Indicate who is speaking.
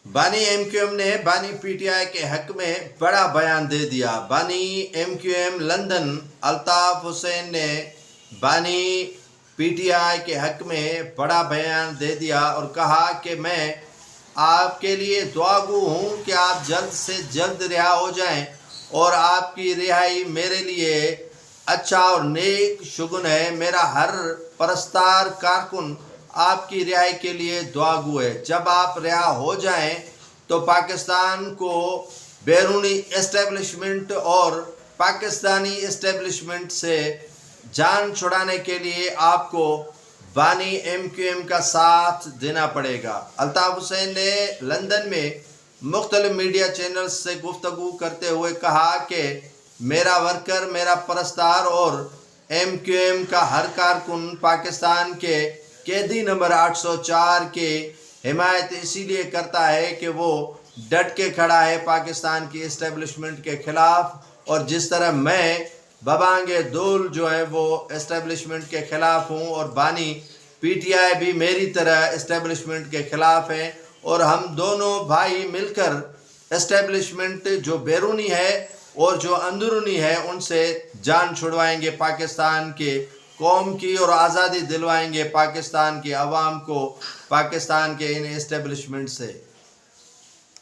Speaker 1: بانی M Q M نے بانی پی ٹی آئی کے حق میں بڑا بیان دے دیا۔ بانی M Q M London Altaf Hussain نے بانی پی ٹی آئی کے حق میں بڑا بیان دے دیا اور کہا کہ میں آپ کے لیے دعا گو ہوں کہ آپ جلد سے جلد رہا ہو جائیں، اور آپ کی رہائی میرے لیے اچھا اور نیک شگن ہے۔ میرا ہر پرستار کارکن آپ کی رہائی کے لیے دعا گو ہے۔ جب آپ رہا ہو جائیں تو پاکستان کو بیرونی اسٹیبلشمنٹ اور پاکستانی اسٹیبلشمنٹ سے جان چھڑانے کے لیے آپ کو بانی ایم کیو ایم کا ساتھ دینا پڑے گا۔ الطاف حسین نے لندن میں مختلف میڈیا چینلز سے گفتگو کرتے ہوئے کہا کہ میرا ورکر، میرا پرستار اور ایم کیو ایم کا ہر کارکن پاکستان کے قیدی نمبر 804 کی حمایت اسی لیے کرتا ہے کہ وہ ڈٹ کے کھڑا ہے پاکستان کی اسٹیبلشمنٹ کے خلاف، اور جس طرح میں ببانگ دول جو ہے وہ اسٹیبلشمنٹ کے خلاف ہوں، اور بانی پی ٹی آئی بھی میری طرح اسٹیبلشمنٹ کے خلاف ہیں، اور ہم دونوں بھائی مل کر اسٹیبلشمنٹ جو بیرونی ہے اور جو اندرونی ہے ان سے جان چھڑوائیں گے پاکستان کے قوم کی، اور آزادی دلوائیں گے پاکستان کے عوام کو پاکستان کے ان اسٹیبلشمنٹ سے۔